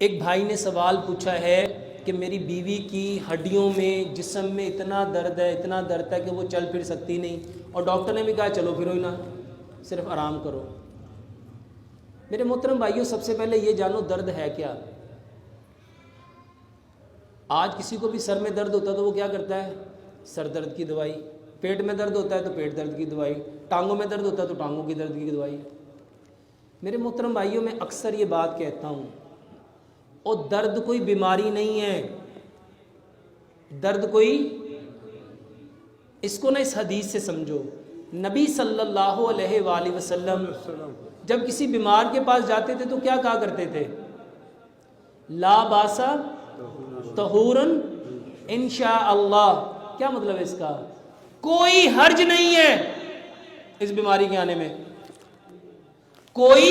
ایک بھائی نے سوال پوچھا ہے کہ میری بیوی کی ہڈیوں میں جسم میں اتنا درد ہے کہ وہ چل پھر سکتی نہیں، اور ڈاکٹر نے بھی کہا چلو پھرو ہی نہ، صرف آرام کرو۔ میرے محترم بھائیوں، سب سے پہلے یہ جانو درد ہے کیا۔ آج کسی کو بھی سر میں درد ہوتا ہے تو وہ کیا کرتا ہے؟ سر درد کی دوائی۔ پیٹ میں درد ہوتا ہے تو پیٹ درد کی دوائی، ٹانگوں میں درد ہوتا ہے تو ٹانگوں کی درد کی دوائی۔ میرے محترم بھائیوں، میں اکثر یہ بات کہتا ہوں، اور درد کوئی بیماری نہیں ہے، درد کوئی، اس کو نہ اس حدیث سے سمجھو۔ نبی صلی اللہ علیہ وآلہ وسلم جب کسی بیمار کے پاس جاتے تھے تو کیا کہا کرتے تھے؟ لا باسا طہورن انشاء اللہ۔ کیا مطلب ہے اس کا؟ کوئی حرج نہیں ہے اس بیماری کے آنے میں، کوئی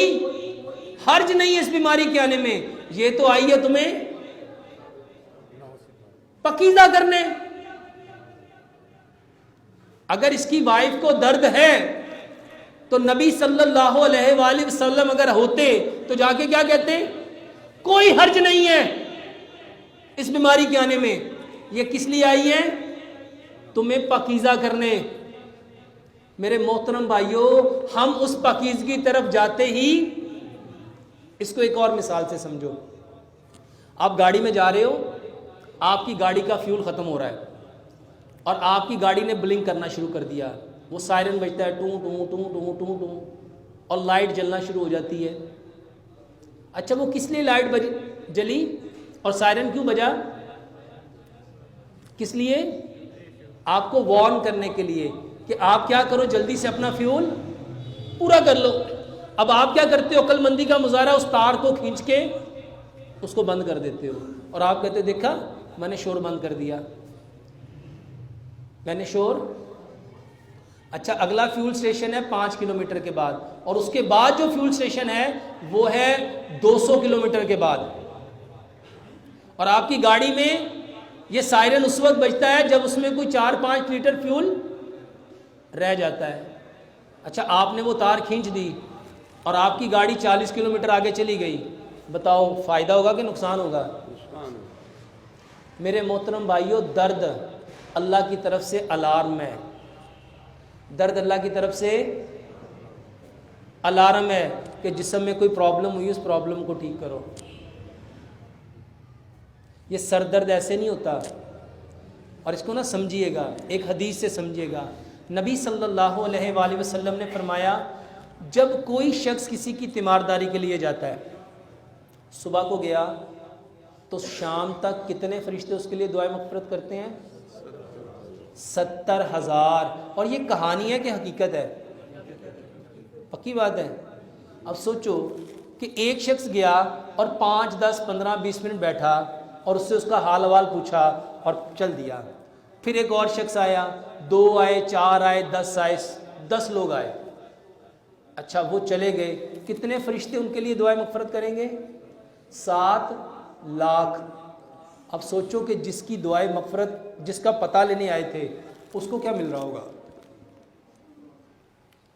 حرج نہیں ہے اس بیماری کے آنے میں، یہ تو آئی ہے تمہیں پکیزہ کرنے۔ اگر اس کی وائف کو درد ہے تو نبی صلی اللہ علیہ وآلہ وسلم اگر ہوتے تو جا کے کیا کہتے؟ کوئی حرج نہیں ہے اس بیماری کے آنے میں، یہ کس لیے آئی ہے؟ تمہیں پکیزہ کرنے۔ میرے محترم بھائیوں، ہم اس پکیزگی طرف جاتے ہی، اس کو ایک اور مثال سے سمجھو۔ آپ گاڑی میں جا رہے ہو، آپ کی گاڑی کا فیول ختم ہو رہا ہے اور آپ کی گاڑی نے بلنک کرنا شروع کر دیا، وہ سائرن بجتا ہے، ٹوں ٹوں ٹوں ٹوں ٹوں ٹوں، اور لائٹ جلنا شروع ہو جاتی ہے۔ اچھا، وہ کس لیے لائٹ جلی اور سائرن کیوں بجا؟ کس لیے؟ آپ کو وارن کرنے کے لیے کہ آپ کیا کرو، جلدی سے اپنا فیول پورا کر لو۔ اب آپ کیا کرتے ہو؟ عقل مندی کا مظاہرہ، اس تار کو کھینچ کے اس کو بند کر دیتے ہو، اور آپ کہتے دیکھا میں نے شور بند کر دیا، میں نے شور۔ اچھا، اگلا فیول سٹیشن ہے 5 کلومیٹر کے بعد، اور اس کے بعد جو فیول سٹیشن ہے وہ ہے 200 کلومیٹر کے بعد، اور آپ کی گاڑی میں یہ سائرن اس وقت بجتا ہے جب اس میں کوئی 4-5 لیٹر فیول رہ جاتا ہے۔ اچھا، آپ نے وہ تار کھینچ دی اور آپ کی گاڑی 40 کلومیٹر آگے چلی گئی، بتاؤ فائدہ ہوگا کہ نقصان ہوگا؟ میرے محترم بھائیوں، درد اللہ کی طرف سے الارم ہے، درد اللہ کی طرف سے الارم ہے کہ جسم میں کوئی پرابلم ہوئی، اس پرابلم کو ٹھیک کرو۔ یہ سر درد ایسے نہیں ہوتا، اور اس کو نہ سمجھیے گا، ایک حدیث سے سمجھیے گا۔ نبی صلی اللہ علیہ وآلہ وسلم نے فرمایا، جب کوئی شخص کسی کی تیمارداری کے لیے جاتا ہے، صبح کو گیا تو شام تک کتنے فرشتے اس کے لیے دعائیں مغفرت کرتے ہیں؟ 70,000۔ اور یہ کہانی ہے کہ حقیقت ہے؟ پکی بات ہے۔ اب سوچو کہ ایک شخص گیا اور 5, 10, 15, 20 منٹ بیٹھا اور اس سے اس کا حال احوال پوچھا اور چل دیا۔ پھر ایک اور شخص آیا، 2 آئے، 4 آئے، 10 آئے، 10 لوگ آئے۔ اچھا، وہ چلے گئے، کتنے فرشتے ان کے لیے دعائیں مغفرت کریں گے؟ 7 لاکھ۔ اب سوچو کہ جس کی دعائیں مغفرت، جس کا پتہ لینے آئے تھے، اس کو کیا مل رہا ہوگا؟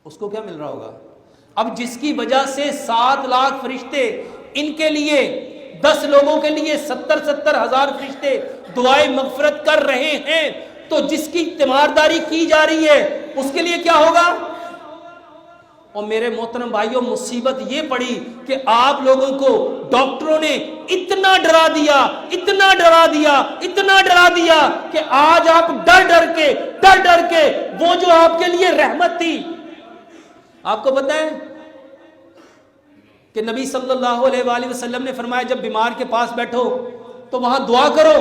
اس کو کیا مل رہا ہوگا؟ اب جس کی وجہ سے 7 لاکھ فرشتے، ان کے لیے 10 لوگوں کے لیے 70,000 فرشتے دعائیں مغفرت کر رہے ہیں، تو جس کی تیمارداری کی جا رہی ہے اس کے لیے کیا ہوگا؟ اور میرے محترم بھائیوں، مصیبت یہ پڑی کہ آپ لوگوں کو ڈاکٹروں نے اتنا ڈرا دیا، اتنا ڈرا دیا، اتنا ڈرا دیا کہ آج آپ ڈر ڈر کے وہ جو آپ کے لیے رحمت تھی۔ آپ کو پتہ ہے کہ نبی صلی اللہ علیہ وآلہ وسلم نے فرمایا، جب بیمار کے پاس بیٹھو تو وہاں دعا کرو،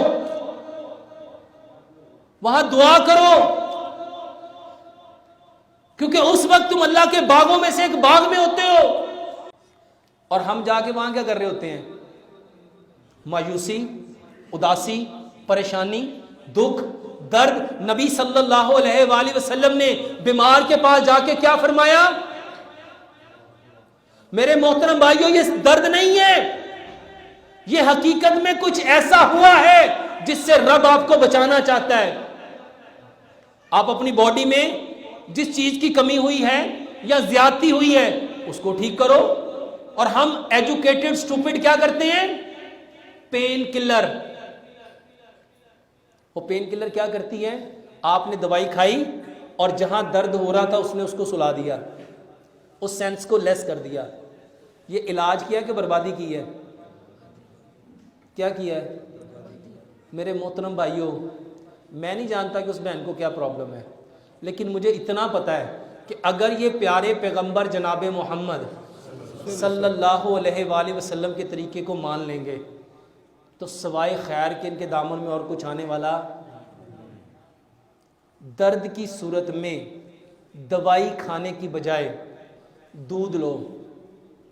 وہاں دعا کرو، کیونکہ اس وقت تم اللہ کے باغوں میں سے ایک باغ میں ہوتے ہو، اور ہم جا کے وہاں کیا کر رہے ہوتے ہیں؟ مایوسی، اداسی، پریشانی، دکھ، درد۔ نبی صلی اللہ علیہ وآلہ وسلم نے بیمار کے پاس جا کے کیا فرمایا؟ میرے محترم بھائیوں، یہ درد نہیں ہے، یہ حقیقت میں کچھ ایسا ہوا ہے جس سے رب آپ کو بچانا چاہتا ہے۔ آپ اپنی باڈی میں جس چیز کی کمی ہوئی ہے یا زیادتی ہوئی ہے اس کو ٹھیک کرو، اور ہم ایجوکیٹڈ اسٹوپڈ کیا کرتے ہیں؟ Painkiller. وہ پین کلر کیا کرتی ہے؟ آپ نے دوائی کھائی اور جہاں درد ہو رہا تھا اس نے اس کو سلا دیا, اس سینس کو لیس کر دیا. یہ علاج کیا کہ بربادی کی ہے؟ کیا کیا ہے؟ میرے محترم بھائیوں, میں نہیں جانتا کہ اس بہن کو کیا پرابلم ہے, لیکن مجھے اتنا پتا ہے کہ اگر یہ پیارے پیغمبر جناب محمد صلی اللہ علیہ وآلہ وسلم کے طریقے کو مان لیں گے تو سوائے خیر کے ان کے دامن میں اور کچھ آنے والا. درد کی صورت میں دوائی کھانے کی بجائے دودھ لو.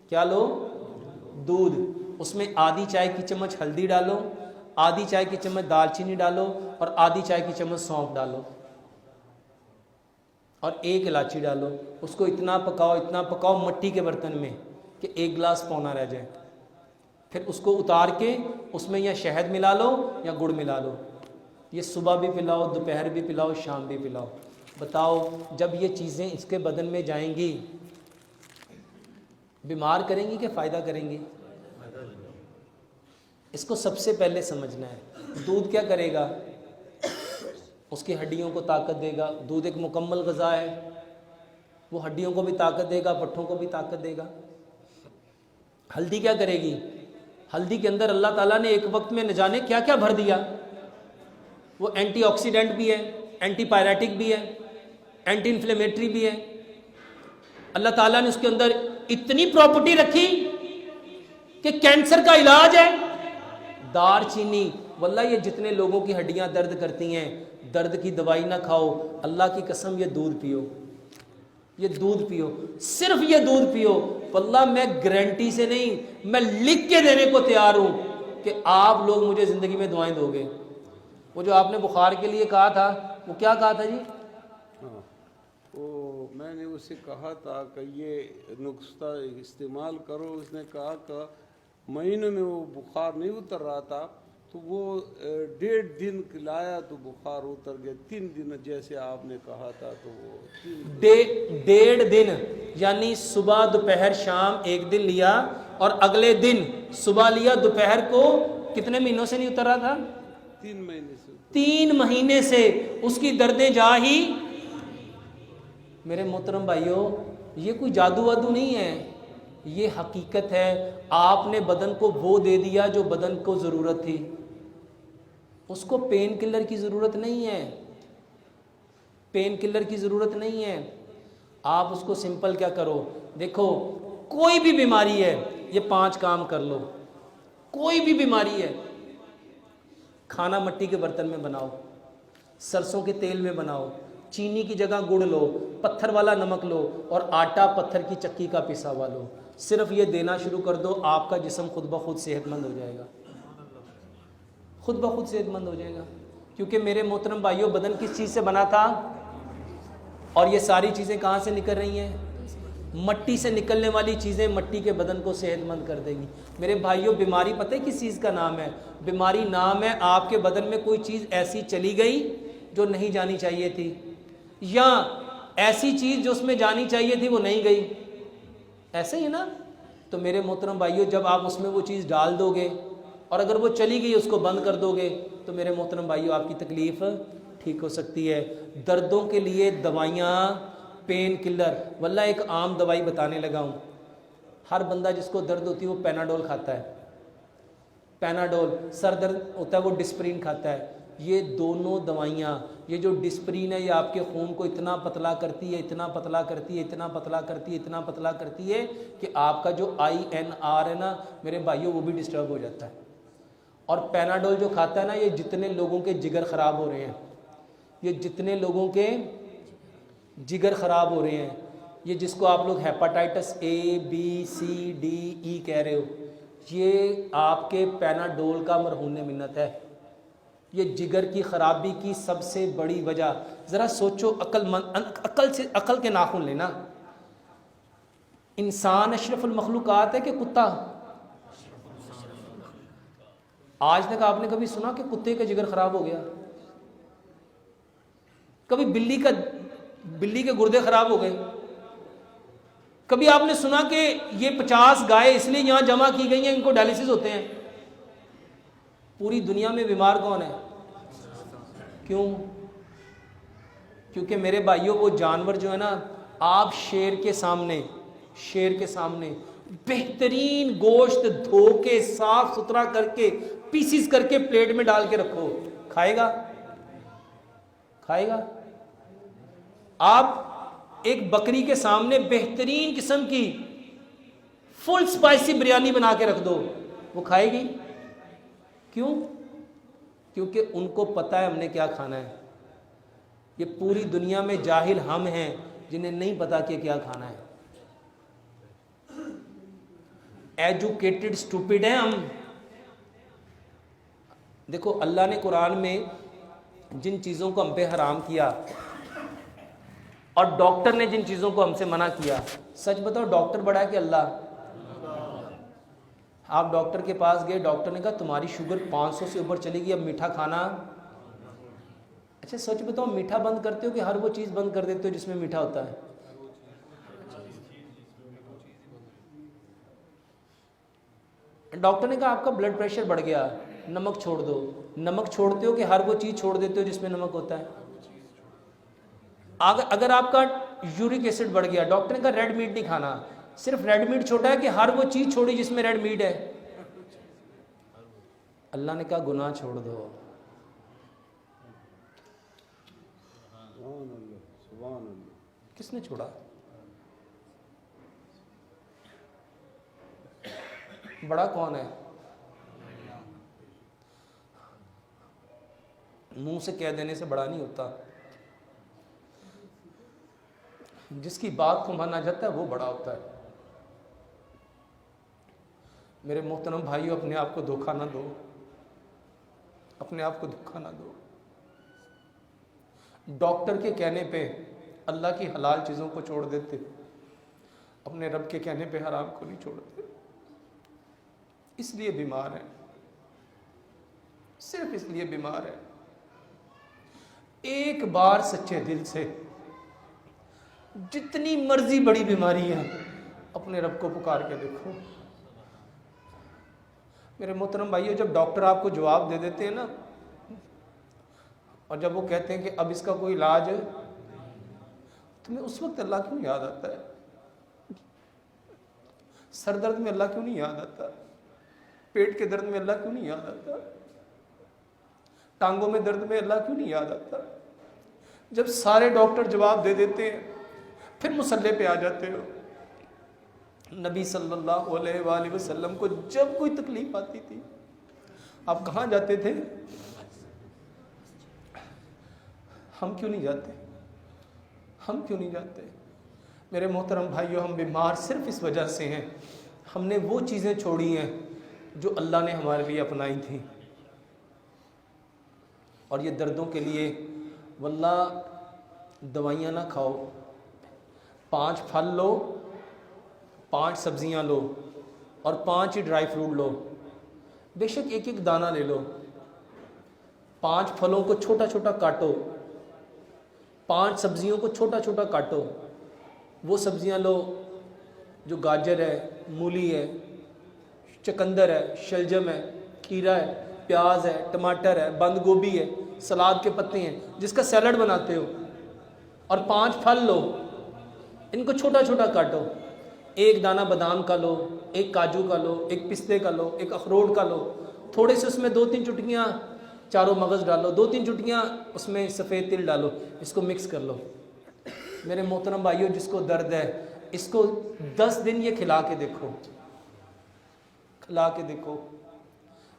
کیا لو؟ دودھ. اس میں آدھی چائے کی چمچ ہلدی ڈالو, آدھی چائے کی چمچ دال چینی ڈالو اور آدھی چائے کی چمچ سونف ڈالو اور 1 الائچی ڈالو. اس کو اتنا پکاؤ مٹی کے برتن میں کہ 1 گلاس پونا رہ جائے. پھر اس کو اتار کے اس میں یا شہد ملا لو یا گڑ ملا لو. یہ صبح بھی پلاؤ, دوپہر بھی پلاؤ, شام بھی پلاؤ. بتاؤ جب یہ چیزیں اس کے بدن میں جائیں گی بیمار کریں گی کہ فائدہ کریں گی؟ اس کو سب سے پہلے سمجھنا ہے. دودھ کیا کرے گا؟ اس کی ہڈیوں کو طاقت دے گا. دودھ ایک مکمل غذا ہے, وہ ہڈیوں کو بھی طاقت دے گا, پٹھوں کو بھی طاقت دے گا. ہلدی کیا کرے گی؟ ہلدی کے اندر اللہ تعالیٰ نے ایک وقت میں نہ جانے کیا کیا بھر دیا. وہ اینٹی آکسیڈنٹ بھی ہے, اینٹی پائریٹک بھی ہے, اینٹی انفلیمیٹری بھی ہے. اللہ تعالیٰ نے اس کے اندر اتنی پراپرٹی رکھی کہ کینسر کا علاج ہے. دار چینی, واللہ یہ جتنے لوگوں کی ہڈیاں درد کرتی ہیں, درد کی دوائی نہ کھاؤ, اللہ کی قسم یہ دودھ پیو, یہ دودھ پیو, صرف یہ دودھ پیو. واللہ میں گارنٹی سے نہیں, میں لکھ کے دینے کو تیار ہوں کہ آپ لوگ مجھے زندگی میں دعائیں دو گے. وہ جو آپ نے بخار کے لیے کہا تھا, وہ کیا کہا تھا جی؟ وہ میں نے اس سے کہا تھا کہ یہ نسخہ استعمال کرو. اس نے کہا کہ مہینوں میں وہ بخار نہیں اتر رہا تھا, تو وہ 1.5 دن کھلایا تو بخار اتر گیا. 3 دن جیسے آپ نے کہا تھا, تو وہ 1.5 دن یعنی صبح دوپہر شام 1 دن لیا اور اگلے دن صبح لیا, دوپہر کو. کتنے مہینوں سے نہیں اتر رہا تھا؟ 3 مہینے سے. 3 مہینے سے اس کی دردیں جا ہی. میرے محترم بھائیوں, یہ کوئی جادو وادو نہیں ہے, یہ حقیقت ہے. آپ نے بدن کو وہ دے دیا جو بدن کو ضرورت تھی. اس کو پین کلر کی ضرورت نہیں ہے, پین کلر کی ضرورت نہیں ہے. آپ اس کو سمپل کیا کرو, دیکھو کوئی بھی بیماری ہے, یہ 5 کام کر لو. کوئی بھی بیماری ہے, کھانا مٹی کے برتن میں بناؤ, سرسوں کے تیل میں بناؤ, چینی کی جگہ گڑ لو, پتھر والا نمک لو اور آٹا پتھر کی چکی کا پسا ہوا لو. صرف یہ دینا شروع کر دو, آپ کا جسم خود بخود صحت مند ہو جائے گا, خود بخود صحت مند ہو جائے گا. کیونکہ میرے محترم بھائیوں, بدن کس چیز سے بنا تھا اور یہ ساری چیزیں کہاں سے نکل رہی ہیں؟ مٹی سے نکلنے والی چیزیں مٹی کے بدن کو صحت مند کر دیں گی. میرے بھائیوں, بیماری پتہ ہے کس چیز کا نام ہے؟ بیماری نام ہے آپ کے بدن میں کوئی چیز ایسی چلی گئی جو نہیں جانی چاہیے تھی, یا ایسی چیز جو اس میں جانی چاہیے تھی وہ نہیں گئی. ایسے ہی نا؟ تو میرے محترم بھائیوں, جب آپ اس میں وہ چیز ڈال دو گے اور اگر وہ چلی گئی اس کو بند کر دو گے تو میرے محترم بھائیوں آپ کی تکلیف ٹھیک ہو سکتی ہے. دردوں کے لیے دوائیاں, پین کلر. واللہ ایک عام دوائی بتانے لگا ہوں. ہر بندہ جس کو درد ہوتی ہے وہ پیناڈول کھاتا ہے, پیناڈول. سر درد ہوتا ہے وہ ڈسپرین کھاتا ہے. یہ دونوں دوائیاں, یہ جو ڈسپرین ہے یہ آپ کے خون کو اتنا پتلا کرتی ہے, اتنا پتلا کرتی ہے, اتنا پتلا کرتی ہے, اتنا پتلا کرتی ہے کہ آپ کا جو INR ہے نا میرے بھائیوں, وہ بھی ڈسٹرب ہو جاتا ہے. اور پیناڈول جو کھاتا ہے نا, یہ جتنے لوگوں کے جگر خراب ہو رہے ہیں, یہ جتنے لوگوں کے جگر خراب ہو رہے ہیں, یہ جس کو آپ لوگ ہیپاٹائٹس ABCDE کہہ رہے ہو, یہ آپ کے پیناڈول کا مرہون منت ہے. یہ جگر کی خرابی کی سب سے بڑی وجہ. ذرا سوچو, عقل کے ناخن لینا. انسان اشرف المخلوقات ہے کہ کتا؟ آج تک آپ نے کبھی سنا کہ کتے کا جگر خراب ہو گیا؟ کبھی بلی کے گردے خراب ہو گئے؟ کبھی آپ نے سنا کہ یہ 50 گائے اس لیے یہاں جمع کی گئی ہیں ان کو ڈائلیسس ہوتے ہیں؟ پوری دنیا میں بیمار کون ہے؟ کیوں؟ کیونکہ میرے بھائیوں وہ جانور جو ہے نا، آپ شیر کے سامنے بہترین گوشت دھو کے صاف ستھرا کر کے پیسز کر کے پلیٹ میں ڈال کے رکھو، کھائے گا؟ آپ ایک بکری کے سامنے بہترین قسم کی فل سپائسی بریانی بنا کے رکھ دو، وہ کھائے گی؟ کیوں؟ کیونکہ ان کو پتہ ہے ہم نے کیا کھانا ہے۔ یہ پوری دنیا میں جاہل ہم ہیں جنہیں نہیں پتا کہ کیا کھانا ہے۔ ایجوکیٹڈ سٹوپڈ ہیں ہم۔ دیکھو اللہ نے قرآن میں جن چیزوں کو ہم پہ حرام کیا اور ڈاکٹر نے جن چیزوں کو ہم سے منع کیا، سچ بتاؤ ڈاکٹر بڑا ہے کہ اللہ؟ آپ ڈاکٹر کے پاس گئے، ڈاکٹر نے کہا تمہاری شوگر 500 سے اوپر چلے گی، اب میٹھا کھانا۔ اچھا سچ بتاؤ میٹھا بند کرتے ہو کہ ہر وہ چیز بند کر دیتے ہو جس میں میٹھا ہوتا ہے؟ ڈاکٹر نے کہا آپ کا بلڈ پریشر بڑھ گیا، نمک چھوڑ دو۔ نمک چھوڑتے ہو کہ ہر وہ چیز چھوڑ دیتے ہو جس میں نمک ہوتا ہے؟ اگر آپ کا یورک ایسڈ بڑھ گیا، ڈاکٹر نے کہا ریڈ میٹ نہیں کھانا، صرف ریڈ میٹ چھوڑا ہے کہ ہر وہ چیز چھوڑی جس میں ریڈ میٹ ہے؟ اللہ نے کہا گناہ چھوڑ دو۔ سبحان اللہ۔ کس نے چھوڑا؟ بڑا کون ہے؟ منہ سے کہہ دینے سے بڑا نہیں ہوتا، جس کی بات کو مانا جاتا ہے وہ بڑا ہوتا ہے۔ میرے محترم بھائیوں، اپنے آپ کو دھوکہ نہ دو، اپنے آپ کو دھوکہ نہ دو۔ ڈاکٹر کے کہنے پہ اللہ کی حلال چیزوں کو چھوڑ دیتے، اپنے رب کے کہنے پہ حرام کو نہیں چھوڑتے، اس لیے بیمار ہیں، صرف اس لیے بیمار ہیں۔ ایک بار سچے دل سے جتنی مرضی بڑی بیماری ہے اپنے رب کو پکار کے دیکھو۔ میرے محترم بھائیو، جب ڈاکٹر آپ کو جواب دے دیتے ہیں نا، اور جب وہ کہتے ہیں کہ اب اس کا کوئی علاج ہے، تمہیں اس وقت اللہ کیوں یاد آتا ہے؟ سر درد میں اللہ کیوں نہیں یاد آتا؟ پیٹ کے درد میں اللہ کیوں نہیں یاد آتا؟ ٹانگوں میں درد میں اللہ کیوں نہیں یاد آتا؟ جب سارے ڈاکٹر جواب دے دیتے ہیں پھر مصلے پہ آ جاتے ہو۔ نبی صلی اللہ علیہ وآلہ وسلم کو جب کوئی تکلیف آتی تھی آپ کہاں جاتے تھے؟ ہم کیوں نہیں جاتے؟ ہم کیوں نہیں جاتے؟ میرے محترم بھائیو، ہم بیمار صرف اس وجہ سے ہیں، ہم نے وہ چیزیں چھوڑی ہیں جو اللہ نے ہمارے لیے اپنائی تھیں۔ اور یہ دردوں کے لیے واللہ دوائیاں نہ کھاؤ، 5 پھل لو، 5 سبزیاں لو اور 5 ہی ڈرائی فروٹ لو، بے شک ایک ایک دانہ لے لو۔ 5 پھلوں کو چھوٹا چھوٹا کاٹو، 5 سبزیوں کو چھوٹا چھوٹا کاٹو۔ وہ سبزیاں لو جو گاجر ہے، مولی ہے، چکندر ہے، شلجم ہے، کھیرا ہے، پیاز ہے، ٹماٹر ہے، بند گوبھی ہے، سلاد کے پتے ہیں جس کا سیلڈ بناتے ہو، اور 5 پھل لو، ان کو چھوٹا چھوٹا کاٹو۔ 1 دانہ بادام کا لو، 1 کاجو کا لو، 1 پستے کا لو، 1 اخروٹ کا لو، تھوڑے سے اس میں 2-3 چٹکیاں چاروں مغز ڈالو، 2-3 چٹکیاں اس میں سفید تل ڈالو، اس کو مکس کر لو۔ میرے محترم بھائیوں، جس کو درد ہے اس کو 10 دن یہ کھلا کے دیکھو، کھلا کے دیکھو۔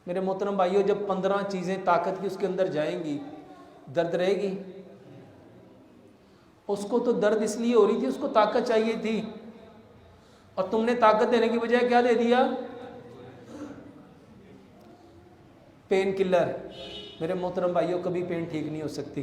میرے محترم بھائیوں، جب 15 چیزیں طاقت کی اس کے اندر جائیں گی، درد رہے گی؟ اس کو تو درد اس لیے ہو رہی تھی، اس کو طاقت چاہیے تھی، اور تم نے طاقت دینے کی بجائے کیا دے دیا؟ Painkiller. میرے محترم بھائیوں، کبھی پین ٹھیک نہیں ہو سکتی۔